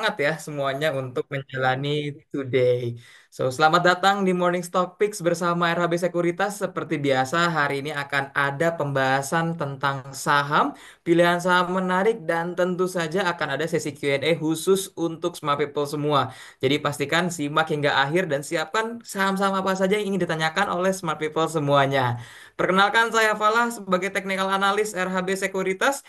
Semangat ya semuanya untuk menjalani today. So, selamat datang di Morning Stock Picks bersama RHB Sekuritas. Seperti biasa, hari ini akan ada pembahasan tentang saham, pilihan saham menarik, dan tentu saja akan ada sesi Q&A khusus untuk Smart People semua. Jadi pastikan simak hingga akhir dan siapkan saham-saham apa saja yang ingin ditanyakan oleh Smart People semuanya. Perkenalkan saya Falah sebagai Technical Analyst RHB Sekuritas.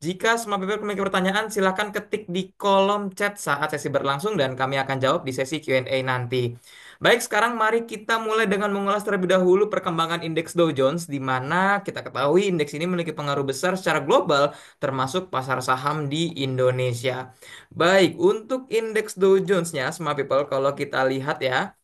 Jika semua people memiliki pertanyaan, silakan ketik di kolom chat saat sesi berlangsung dan kami akan jawab di sesi Q&A nanti. Baik, sekarang mari kita mulai dengan mengulas terlebih dahulu perkembangan indeks Dow Jones, di mana kita ketahui indeks ini memiliki pengaruh besar secara global, termasuk pasar saham di Indonesia. Baik, untuk indeks Dow Jones-nya, semua people, kalau kita lihat ya,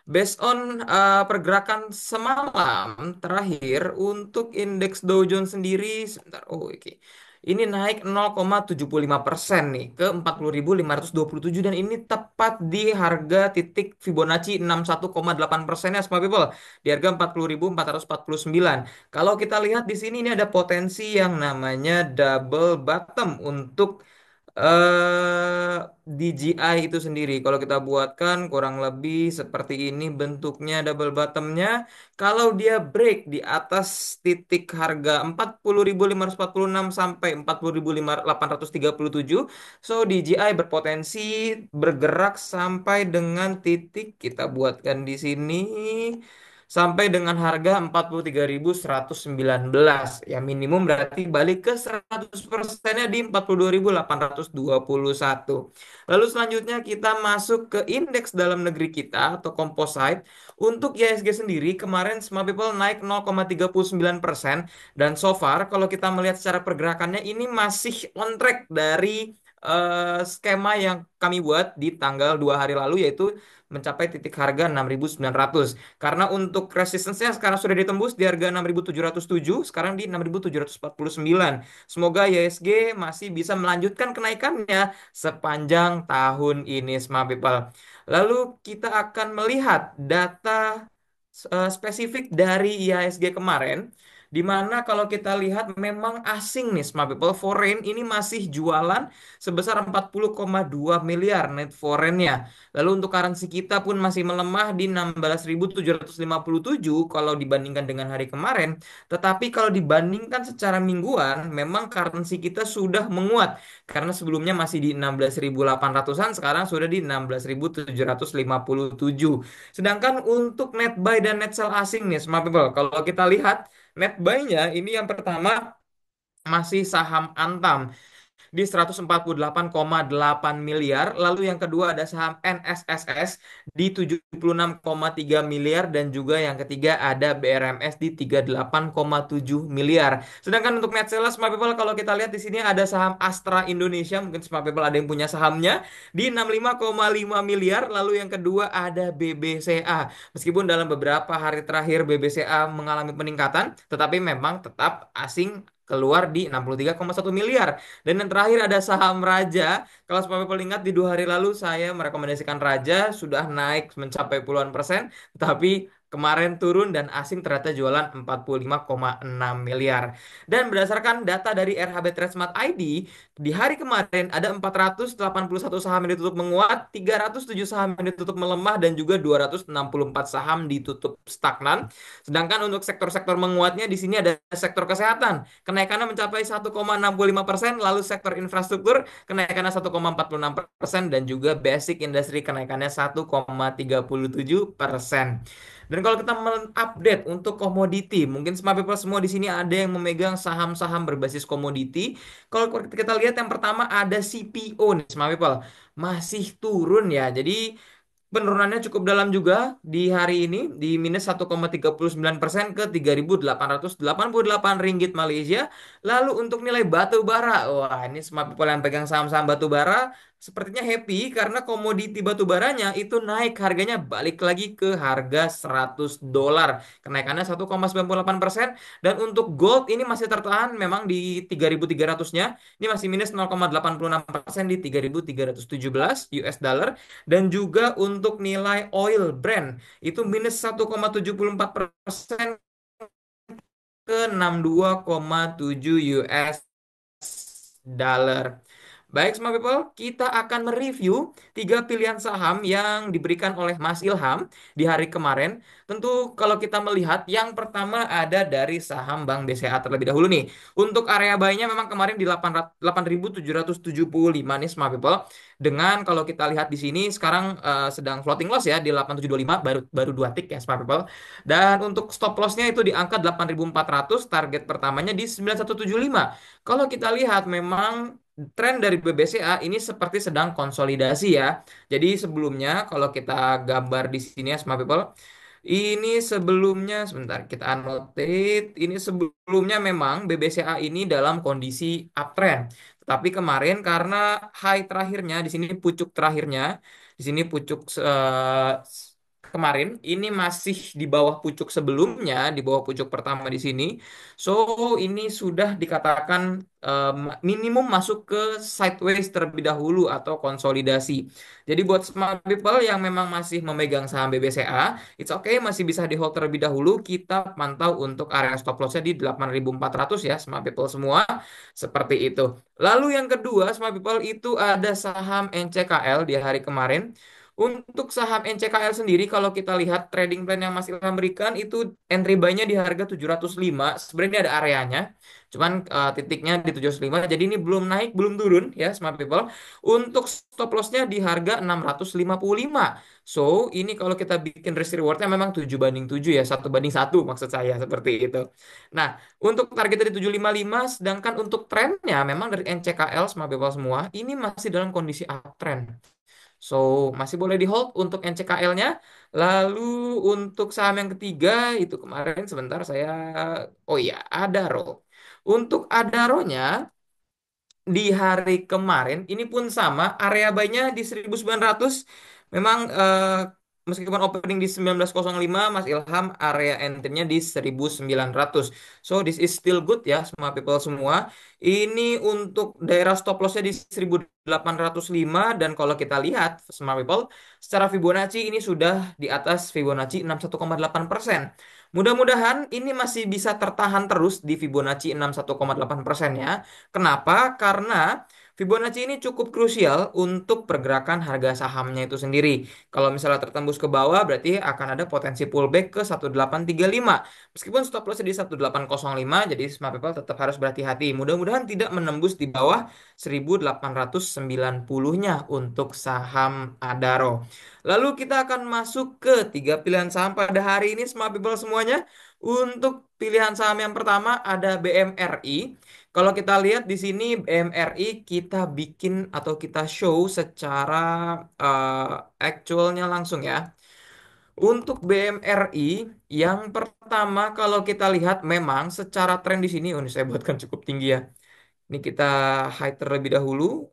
based on pergerakan semalam terakhir untuk indeks Dow Jones sendiri, sebentar, oh oke. Ini naik 0,75% nih ke 40.527 dan ini tepat di harga titik Fibonacci 61,8% ya semua people di harga 40.449. Kalau kita lihat di sini ini ada potensi yang namanya double bottom untuk DJI itu sendiri. Kalau kita buatkan kurang lebih seperti ini bentuknya double bottomnya. Kalau dia break di atas titik harga 40.546 sampai 40.837, so DJI berpotensi bergerak sampai dengan titik kita buatkan di sini sampai dengan harga 43.119. Ya minimum berarti balik ke 100%-nya di 42.821. Lalu selanjutnya kita masuk ke indeks dalam negeri kita atau composite. Untuk IHSG sendiri kemarin Smart People naik 0,39% dan so far kalau kita melihat secara pergerakannya ini masih on track dari skema yang kami buat di tanggal 2 hari lalu yaitu mencapai titik harga 6.900. Karena untuk resistance-nya sekarang sudah ditembus di harga 6.707, sekarang di 6.749. Semoga IHSG masih bisa melanjutkan kenaikannya sepanjang tahun ini, Smart People. Lalu kita akan melihat data spesifik dari IHSG kemarin, di mana kalau kita lihat memang asing nih, Smart People, foreign ini masih jualan sebesar 40,2 miliar net foreign-nya. Lalu untuk currency kita pun masih melemah di 16.757 kalau dibandingkan dengan hari kemarin. Tetapi kalau dibandingkan secara mingguan, memang currency kita sudah menguat. Karena sebelumnya masih di 16.800-an, sekarang sudah di 16.757. Sedangkan untuk net buy dan net sell asing nih, smart people. Kalau kita lihat net buy-nya ini yang pertama masih saham Antam di 148,8 miliar. Lalu yang kedua ada saham NSSS di 76,3 miliar dan juga yang ketiga ada BRMS di 38,7 miliar. Sedangkan untuk net sales Smart People kalau kita lihat di sini ada saham Astra Indonesia, mungkin Smart People ada yang punya sahamnya di 65,5 miliar. Lalu yang kedua ada BBCA. Meskipun dalam beberapa hari terakhir BBCA mengalami peningkatan, tetapi memang tetap asing keluar di 63,1 miliar. Dan yang terakhir ada saham Raja. Kalau Smart People ingat di 2 hari lalu saya merekomendasikan Raja sudah naik mencapai puluhan persen, tapi kemarin turun dan asing ternyata jualan 45,6 miliar. Dan berdasarkan data dari RHB Tradesmart ID, di hari kemarin ada 481 saham yang ditutup menguat, 307 saham yang ditutup melemah, dan juga 264 saham ditutup stagnan. Sedangkan untuk sektor-sektor menguatnya di sini ada sektor kesehatan. Kenaikannya mencapai 1,65%, lalu sektor infrastruktur kenaikannya 1,46%, dan juga basic industry kenaikannya 1,37%. Dan kalau kita mengupdate untuk komoditi, mungkin smart people semua di sini ada yang memegang saham-saham berbasis komoditi. Kalau kita lihat yang pertama ada CPO nih, smart people, masih turun ya. Jadi penurunannya cukup dalam juga di hari ini di minus 1,39% ke 3.888 ringgit Malaysia. Lalu untuk nilai batu bara, wah ini semua people yang pegang saham-saham batu bara sepertinya happy karena komoditi batu baranya itu naik harganya balik lagi ke harga $100. Kenaikannya 1,98% dan untuk gold ini masih tertahan memang di 3.300-nya. Ini masih minus 0,86% di 3.317 US dollar. Dan juga untuk nilai oil Brent itu minus 1,74% ke 62,7 US dollar. Baik, Smart People, kita akan mereview tiga pilihan saham yang diberikan oleh Mas Ilham di hari kemarin. Tentu kalau kita melihat yang pertama ada dari saham Bank BCA terlebih dahulu nih. Untuk area buy-nya memang kemarin di 8.775 nih Smart People. Dengan kalau kita lihat di sini sekarang sedang floating loss ya di 8.725 baru baru 2 tick ya Smart People. Dan untuk stop loss-nya itu di angka 8.400, target pertamanya di 9.175. Kalau kita lihat memang tren dari BBCA ini seperti sedang konsolidasi ya. Jadi sebelumnya kalau kita gambar di sini ya Smart People, ini sebelumnya sebentar kita annotate. Ini sebelumnya memang BBCA ini dalam kondisi uptrend. Tetapi kemarin karena high terakhirnya di sini pucuk terakhirnya, di sini pucuk kemarin ini masih di bawah pucuk sebelumnya, di bawah pucuk pertama di sini. So, ini sudah dikatakan minimum masuk ke sideways terlebih dahulu atau konsolidasi. Jadi buat smart people yang memang masih memegang saham BBCA, it's okay masih bisa di hold terlebih dahulu. Kita pantau untuk area stop loss-nya di 8.400 ya, smart people semua. Seperti itu. Lalu yang kedua, smart people itu ada saham NCKL di hari kemarin. Untuk saham NCKL sendiri, kalau kita lihat trading plan yang Mas Ilham berikan, itu entry buy-nya di harga 705. Sebenarnya ini ada areanya. Cuman titiknya di 705. Jadi ini belum naik, belum turun ya, smart people. Untuk stop loss-nya di harga 655. So, ini kalau kita bikin risk reward-nya memang 7/7 ya, 1/1 maksud saya seperti itu. Nah, untuk target dari 755, sedangkan untuk trennya memang dari NCKL smart people semua, ini masih dalam kondisi uptrend. So, masih boleh di hold untuk NCKL-nya. Lalu untuk saham yang ketiga, itu kemarin sebentar saya, oh iya, Adaro. Untuk Adaro-nya, di hari kemarin ini pun sama area buy-nya di 1900 memang meskipun opening di 1905 Mas Ilham area entry-nya di 1900. So this is still good ya semua people semua. Ini untuk daerah stop loss-nya di 1805 dan kalau kita lihat semua people secara Fibonacci ini sudah di atas Fibonacci 61,8%. Mudah-mudahan ini masih bisa tertahan terus di Fibonacci 61,8% ya. Kenapa? Karena Fibonacci ini cukup krusial untuk pergerakan harga sahamnya itu sendiri. Kalau misalnya tertembus ke bawah, berarti akan ada potensi pullback ke 1835. Meskipun stop loss di 1805, jadi smart people tetap harus berhati-hati. Mudah-mudahan tidak menembus di bawah 1890-nya untuk saham Adaro. Lalu kita akan masuk ke tiga pilihan saham pada hari ini, smart people semuanya. Untuk pilihan saham yang pertama ada BMRI. Kalau kita lihat di sini BMRI kita bikin atau kita show secara actualnya langsung ya. Untuk BMRI yang pertama kalau kita lihat memang secara tren di sini, oh ini saya buatkan cukup tinggi ya. Ini kita high terlebih dahulu.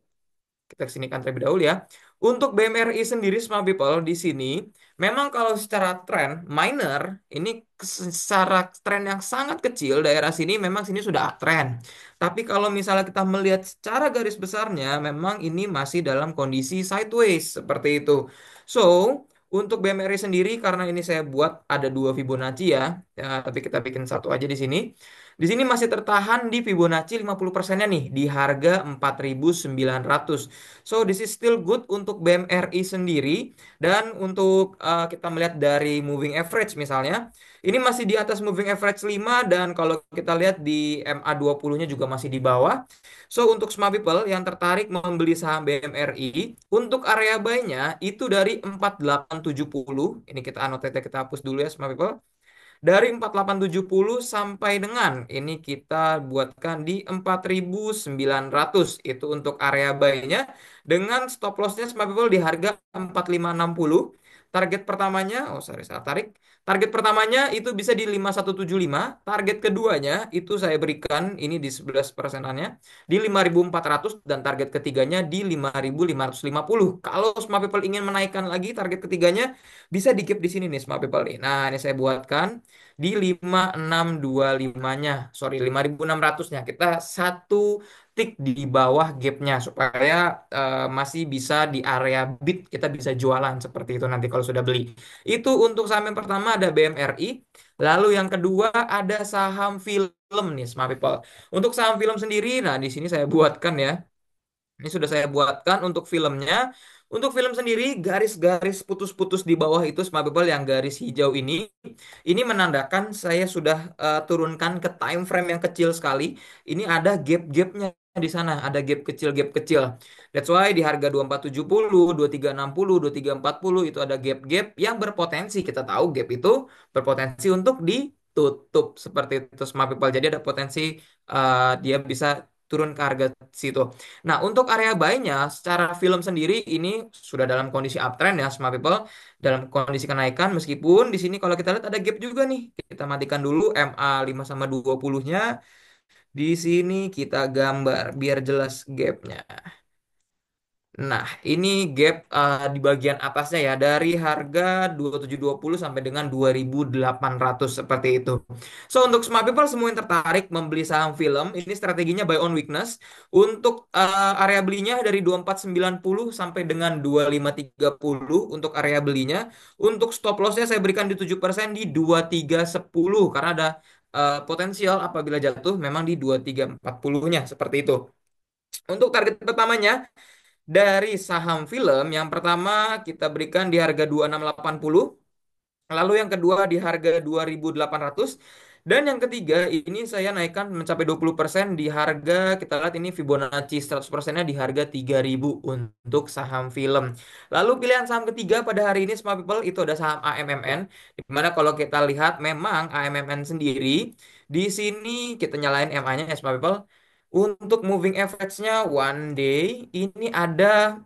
Kita kesinikan terlebih dahulu ya. Untuk BMRI sendiri, small people, di sini, memang kalau secara tren, minor, ini secara tren yang sangat kecil, daerah sini memang sini sudah uptrend. Tapi kalau misalnya kita melihat secara garis besarnya, memang ini masih dalam kondisi sideways, seperti itu. So, untuk BMRI sendiri, karena ini saya buat ada dua Fibonacci ya, ya tapi kita bikin satu aja di sini. Di sini masih tertahan di Fibonacci 50%-nya nih di harga 4.900. So this is still good untuk BMRI sendiri dan untuk kita melihat dari moving average misalnya ini masih di atas moving average 5 dan kalau kita lihat di MA20-nya juga masih di bawah. So untuk smart people yang tertarik membeli saham BMRI untuk area buy-nya itu dari 4870. Ini kita annotate kita hapus dulu ya smart people. Dari 4870 sampai dengan ini kita buatkan di 4900 itu untuk area buy-nya dengan stop loss-nya smart people di harga 4560. Target pertamanya, oh sorry salah tarik. Target pertamanya itu bisa di 5175. Target keduanya itu saya berikan ini di 11 persenannya di 5400 dan target ketiganya di 5550. Kalau smart people ingin menaikkan lagi target ketiganya bisa di keep di sini nih smart people nih. Nah, ini saya buatkan di 5625-nya. Sorry, 5600-nya. Kita satu tick di bawah gapnya supaya masih bisa di area bid kita bisa jualan seperti itu nanti kalau sudah beli. Itu untuk saham yang pertama ada BMRI. Lalu yang kedua ada saham film nih, smart people. Untuk saham film sendiri, nah di sini saya buatkan ya. Ini sudah saya buatkan untuk filmnya. Untuk film sendiri, garis-garis putus-putus di bawah itu, smart people, yang garis hijau ini menandakan saya sudah turunkan ke time frame yang kecil sekali. Ini ada gap-gapnya di sana, ada gap kecil. That's why di harga 2470, 2360, 2340 itu ada gap-gap yang berpotensi. Kita tahu gap itu berpotensi untuk ditutup seperti itu, smart people. Jadi ada potensi dia bisa turun ke harga situ. Nah, untuk area buy-nya secara film sendiri ini sudah dalam kondisi uptrend ya, smart people, dalam kondisi kenaikan, meskipun di sini kalau kita lihat ada gap juga nih. Kita matikan dulu MA 5 sama 20-nya. Di sini kita gambar biar jelas gapnya. Nah, ini gap di bagian atasnya ya, dari harga 2720 sampai dengan 2800 seperti itu. So, untuk smart people semua yang tertarik membeli saham film, ini strateginya buy on weakness. Untuk area belinya dari 2490 sampai dengan 2530 untuk area belinya. Untuk stop lossnya saya berikan di 7% di 2310 karena ada potensial apabila jatuh memang di 2340-nya seperti itu. Untuk target pertamanya dari saham film, yang pertama kita berikan di harga 2680, lalu yang kedua di harga 2800, dan yang ketiga ini saya naikkan mencapai 20% di harga, kita lihat ini Fibonacci 100%-nya di harga 3000 untuk saham film. Lalu pilihan saham ketiga pada hari ini Smart People itu ada saham AMMN, di mana kalau kita lihat memang AMMN sendiri di sini kita nyalain MA-nya ya Smart People. Untuk moving average-nya one day ini ada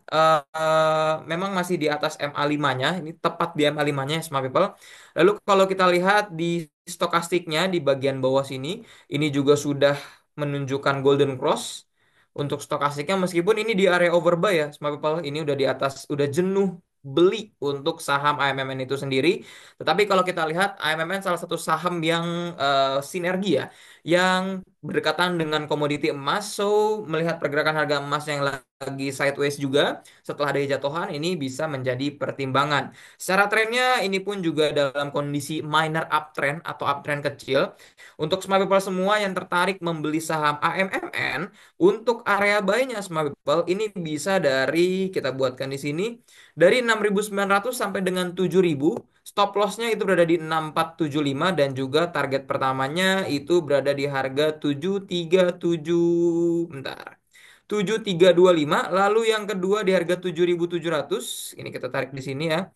memang masih di atas MA5-nya, ini tepat di MA5-nya ya Smart People. Lalu kalau kita lihat di stokastiknya di bagian bawah sini, ini juga sudah menunjukkan golden cross untuk stokastiknya, meskipun ini di area overbuy ya, Smart People. Ini udah di atas, udah jenuh beli untuk saham AMMN itu sendiri. Tetapi kalau kita lihat AMMN salah satu saham yang sinergi ya, yang berdekatan dengan komoditi emas. So, melihat pergerakan harga emas yang lagi sideways juga setelah ada jatuhan, ini bisa menjadi pertimbangan. Secara trennya ini pun juga dalam kondisi minor uptrend atau uptrend kecil. Untuk smart people semua yang tertarik membeli saham AMMN, untuk area buy-nya smart people ini bisa dari, kita buatkan di sini, dari 6.900 sampai dengan 7.000. Stop loss-nya itu berada di 6475 dan juga target pertamanya itu berada di harga 737, bentar. 7325, lalu yang kedua di harga 7.700. Ini kita tarik di sini ya.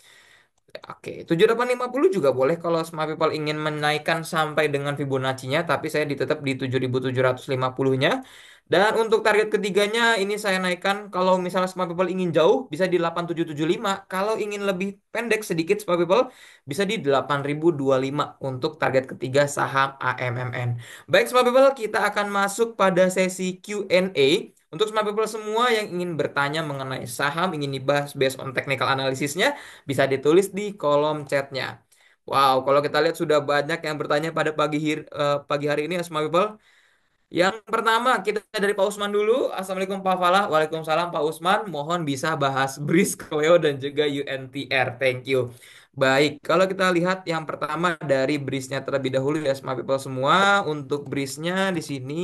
Oke, 7850 juga boleh kalau Smart People ingin menaikkan sampai dengan Fibonacci-nya, tapi saya ditetap di 7.750-nya. Dan untuk target ketiganya ini saya naikkan, kalau misalnya Smart People ingin jauh bisa di 8775, kalau ingin lebih pendek sedikit Smart People bisa di 8025 untuk target ketiga saham AMMN. Baik Smart People, kita akan masuk pada sesi Q&A. Untuk Smart People semua yang ingin bertanya mengenai saham, ingin dibahas based on technical analysisnya, bisa ditulis di kolom chatnya. Wow, kalau kita lihat sudah banyak yang bertanya pada pagi hari ini ya, Smart People. Yang pertama kita dari Pak Usman dulu. Assalamualaikum Pak Falah. Waalaikumsalam Pak Usman. Mohon bisa bahas BRIS, Cleo dan juga UNTR. Thank you. Baik, kalau kita lihat yang pertama dari BRIS-nya terlebih dahulu ya, Smart People semua. Untuk BRIS-nya di sini.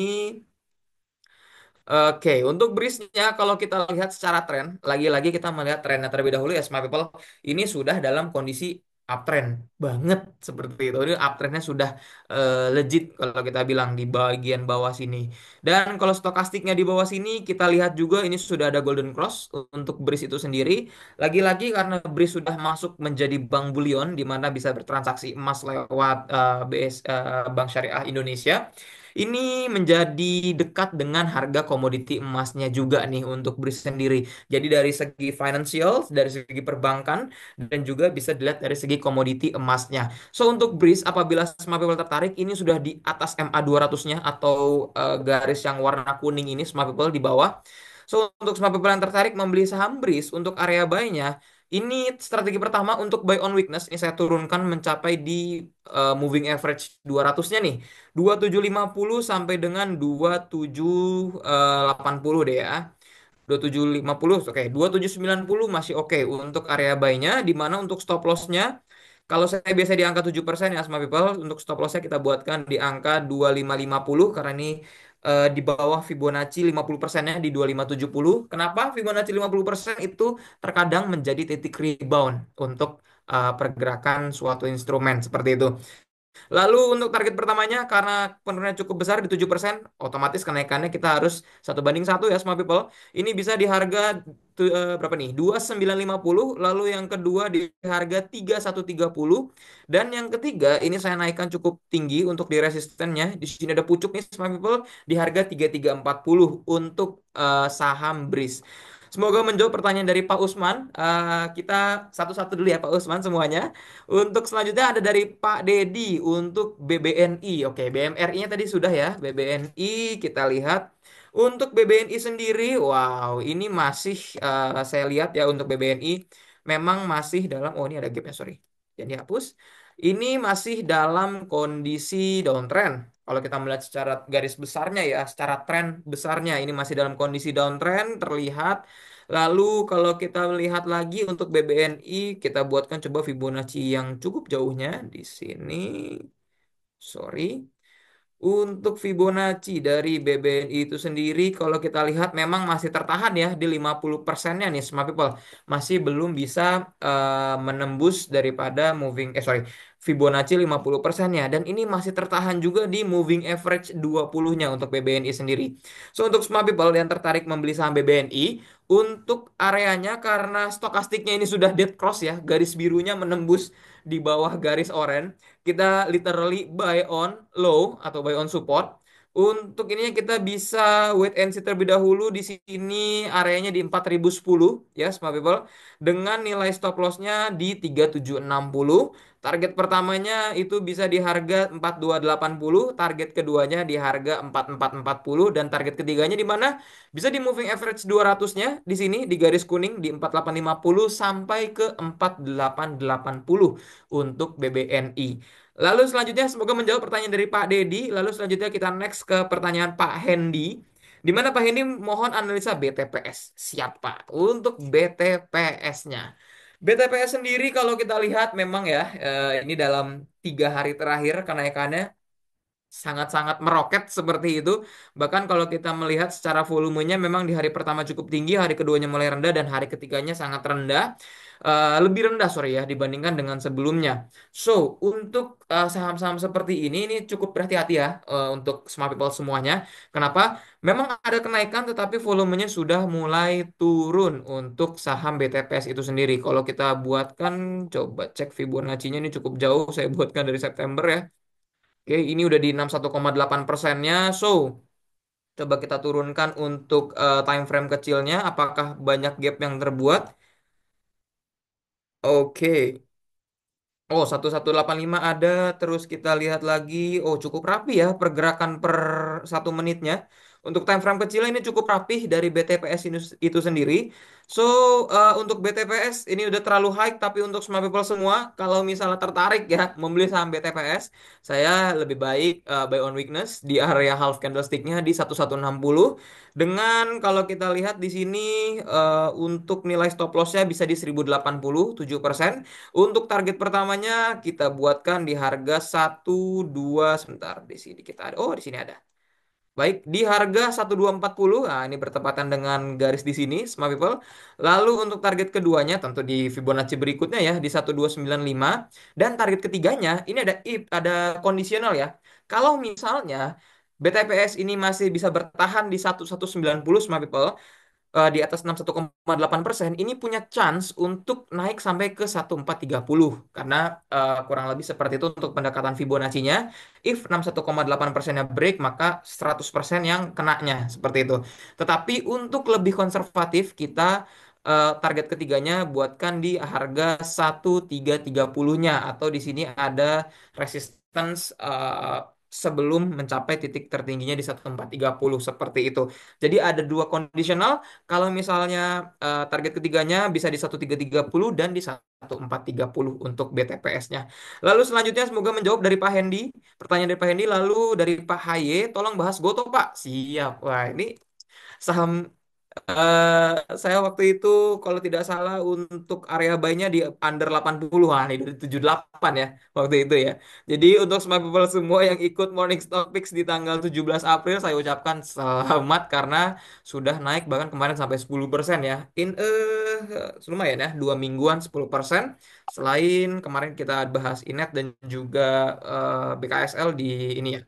Oke, untuk brisnya kalau kita lihat secara tren, lagi-lagi kita melihat trennya terlebih dahulu ya, smart people. Ini sudah dalam kondisi uptrend banget seperti itu. Ini uptrendnya sudah legit kalau kita bilang di bagian bawah sini. Dan kalau stokastiknya di bawah sini, kita lihat juga ini sudah ada golden cross untuk BRIS itu sendiri. Lagi-lagi karena BRIS sudah masuk menjadi bank bullion, di mana bisa bertransaksi emas lewat Bank Syariah Indonesia. Ini menjadi dekat dengan harga komoditi emasnya juga nih untuk BRIS sendiri. Jadi dari segi financial, dari segi perbankan, dan juga bisa dilihat dari segi komoditi emasnya. So untuk BRIS apabila smart people tertarik, ini sudah di atas MA 200-nya atau garis yang warna kuning ini smart people di bawah. So untuk smart people yang tertarik membeli saham BRIS untuk area buy-nya, ini strategi pertama untuk buy on weakness. Ini saya turunkan mencapai di moving average 200-nya nih. 2750 sampai dengan 2780 deh ya. 2750, oke. 2790 masih oke untuk area buy-nya. Di mana untuk stop loss-nya, kalau saya biasa di angka 7% ya Smart People, untuk stop loss-nya kita buatkan di angka 2550 karena ini di bawah Fibonacci 50%-nya di 2570. Kenapa Fibonacci 50% itu terkadang menjadi titik rebound untuk pergerakan suatu instrumen seperti itu. Lalu untuk target pertamanya karena penurunannya cukup besar di 7%, otomatis kenaikannya kita harus 1 banding 1 ya smart people. Ini bisa di harga berapa nih? 2950, lalu yang kedua di harga 3130 dan yang ketiga ini saya naikkan cukup tinggi untuk di resistennya. Di sini ada pucuk nih smart people di harga 3340 untuk saham BRIS. Semoga menjawab pertanyaan dari Pak Usman. Kita satu-satu dulu ya Pak Usman semuanya. Untuk selanjutnya ada dari Pak Dedi untuk BBNI. Oke, BMRI-nya tadi sudah ya. BBNI kita lihat. Untuk BBNI sendiri, wow, ini masih saya lihat ya untuk BBNI memang masih dalam, oh ini ada gapnya, sorry. Jadi hapus. Ini masih dalam kondisi downtrend. Kalau kita melihat secara garis besarnya ya, secara tren besarnya ini masih dalam kondisi downtrend terlihat. Lalu kalau kita melihat lagi untuk BBNI, kita buatkan coba Fibonacci yang cukup jauhnya di sini. Sorry. Untuk Fibonacci dari BBNI itu sendiri, kalau kita lihat memang masih tertahan ya di 50%-nya nih, smart people. Masih belum bisa menembus daripada Fibonacci 50%-nya. Dan ini masih tertahan juga di moving average 20-nya untuk BBNI sendiri. So, untuk smart people yang tertarik membeli saham BBNI, untuk areanya karena stokastiknya ini sudah dead cross ya, garis birunya menembus di bawah garis oranye, kita literally buy on low atau buy on support. Untuk ininya kita bisa wait and see terlebih dahulu di sini areanya di 4010 ya smart people dengan nilai stop lossnya di 3760. Target pertamanya itu bisa di harga 4280, target keduanya di harga 4440 dan target ketiganya di mana? Bisa di moving average 200-nya di sini di garis kuning di 4850 sampai ke 4880 untuk BBNI. Lalu selanjutnya semoga menjawab pertanyaan dari Pak Dedi. Lalu selanjutnya kita next ke pertanyaan Pak Hendy. Di mana Pak Hendy mohon analisa BTPS. Siap Pak. Untuk BTPS-nya. BTPS sendiri kalau kita lihat memang ya ini dalam 3 hari terakhir kenaikannya sangat-sangat meroket seperti itu. Bahkan kalau kita melihat secara volumenya memang di hari pertama cukup tinggi, hari keduanya mulai rendah dan hari ketiganya sangat rendah. Lebih rendah sorry ya dibandingkan dengan sebelumnya. So, untuk saham-saham seperti ini cukup berhati-hati ya untuk smart people semuanya. Kenapa? Memang ada kenaikan tetapi volumenya sudah mulai turun untuk saham BTPS itu sendiri. Kalau kita buatkan coba cek Fibonacci-nya ini cukup jauh saya buatkan dari September ya. Oke, ini udah di 61,8%-nya. So, coba kita turunkan untuk time frame kecilnya. Apakah banyak gap yang terbuat? Oke. Oh, 1185 ada. Terus kita lihat lagi. Oh, cukup rapi ya pergerakan per 1 menitnya. Untuk time frame kecil ini cukup rapih dari BTPS itu sendiri. So, untuk BTPS ini udah terlalu high. Tapi untuk semua people semua, kalau misalnya tertarik ya membeli saham BTPS, saya lebih baik buy on weakness di area half candlestick-nya di 1160. Dengan kalau kita lihat di sini untuk nilai stop loss-nya bisa di 1080, 7%. Untuk target pertamanya kita buatkan di harga 12 sebentar di sini kita ada. Oh, di sini ada. Baik, di harga 1240. Nah, ini bertepatan dengan garis di sini, smart people. Lalu untuk target keduanya tentu di Fibonacci berikutnya ya di 1295 dan target ketiganya ini ada if ada kondisional ya. Kalau misalnya BTPS ini masih bisa bertahan di 1190 smart people, di atas 61,8%, ini punya chance untuk naik sampai ke 1430 karena kurang lebih seperti itu untuk pendekatan Fibonacci-nya. If 61,8%-nya break maka 100% yang kenanya seperti itu. Tetapi untuk lebih konservatif kita target ketiganya buatkan di harga 1330-nya atau di sini ada resistance sebelum mencapai titik tertingginya di 1430 seperti itu. Jadi ada dua kondisional. Kalau misalnya target ketiganya bisa di 1330 dan di 1430 untuk BTPS-nya. Lalu selanjutnya semoga menjawab dari Pak Hendy. Pertanyaan dari Pak Hendy. Lalu dari Pak Haye, tolong bahas Goto Pak. Siap. Wah ini saham. Saya waktu itu kalau tidak salah untuk area buy-nya di under 80-an, nih dari 78 ya waktu itu ya. Jadi untuk smart people semua yang ikut Morning Stock Picks di tanggal 17 April saya ucapkan selamat karena sudah naik bahkan kemarin sampai 10% ya. Lumayan ya, 2 mingguan 10%. Selain kemarin kita bahas Inet dan juga BKSL di ini ya.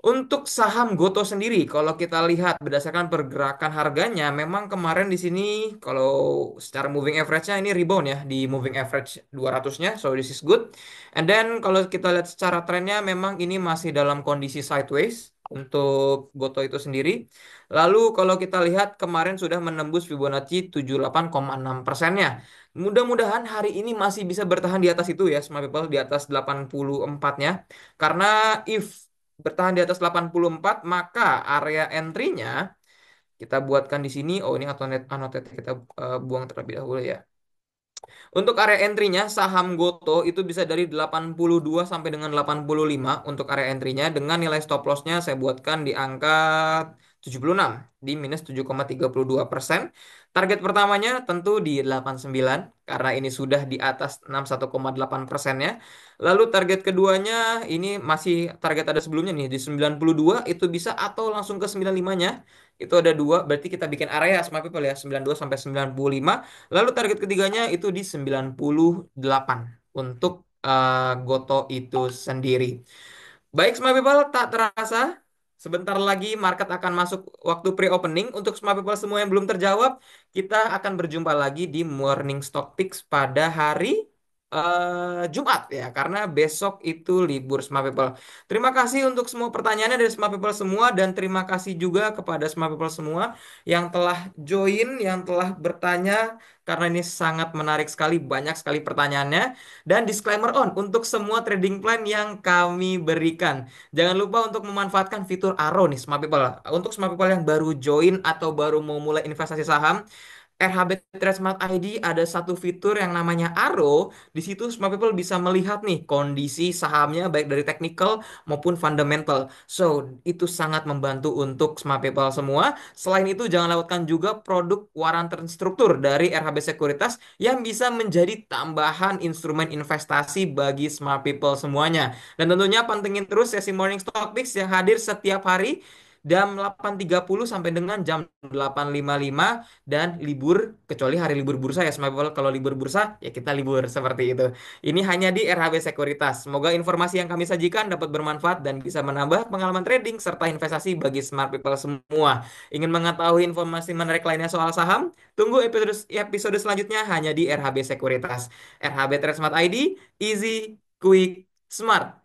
Untuk saham Goto sendiri, kalau kita lihat berdasarkan pergerakan harganya, memang kemarin di sini kalau secara moving average-nya ini rebound ya di moving average 200-nya, so this is good. And then kalau kita lihat secara trennya, memang ini masih dalam kondisi sideways untuk Goto itu sendiri. Lalu kalau kita lihat kemarin sudah menembus Fibonacci 78,6%-nya. Mudah-mudahan hari ini masih bisa bertahan di atas itu ya, Smart People, di atas 84-nya. Karena if bertahan di atas 84, maka area entry-nya kita buatkan di sini. Oh, ini annotate kita buang terlebih dahulu ya. Untuk area entry-nya saham Goto itu bisa dari 82 sampai dengan 85 untuk area entry-nya, dengan nilai stop loss-nya saya buatkan di angka 76 di minus 7,32%. Target pertamanya tentu di 89 karena ini sudah di atas 61,8%-nya. Lalu target keduanya ini masih target ada sebelumnya nih di 92 itu bisa, atau langsung ke 95-nya. Itu ada dua, berarti kita bikin area smart people ya 92 sampai 95. Lalu target ketiganya itu di 98 untuk Goto itu sendiri. Baik, Smart People, tak terasa sebentar lagi market akan masuk waktu pre-opening. Untuk Smart People semua yang belum terjawab, kita akan berjumpa lagi di Morning Stock Picks pada hari Jumat ya, karena besok itu libur Smart People. Terima kasih untuk semua pertanyaannya dari Smart People semua, dan terima kasih juga kepada Smart People semua yang telah join, yang telah bertanya, karena ini sangat menarik sekali, banyak sekali pertanyaannya. Dan disclaimer on untuk semua trading plan yang kami berikan. Jangan lupa untuk memanfaatkan fitur Aro nih Smart People. Untuk Smart People yang baru join atau baru mau mulai investasi saham, RHB Trade Smart ID ada satu fitur yang namanya Aro. Di situ Smart People bisa melihat nih kondisi sahamnya baik dari technical maupun fundamental. So, itu sangat membantu untuk Smart People semua. Selain itu, jangan lewatkan juga produk waran terstruktur dari RHB Sekuritas yang bisa menjadi tambahan instrumen investasi bagi Smart People semuanya. Dan tentunya pantengin terus sesi Morning Stock Picks yang hadir setiap hari jam 8.30 sampai dengan jam 8.55, dan libur kecuali hari libur bursa ya Smart People. Kalau libur bursa ya kita libur seperti itu. Ini hanya di RHB Sekuritas. Semoga informasi yang kami sajikan dapat bermanfaat dan bisa menambah pengalaman trading serta investasi bagi Smart People semua. Ingin mengetahui informasi menarik lainnya soal saham? Tunggu episode selanjutnya hanya di RHB Sekuritas. RHB Trade Smart ID, easy, quick, smart.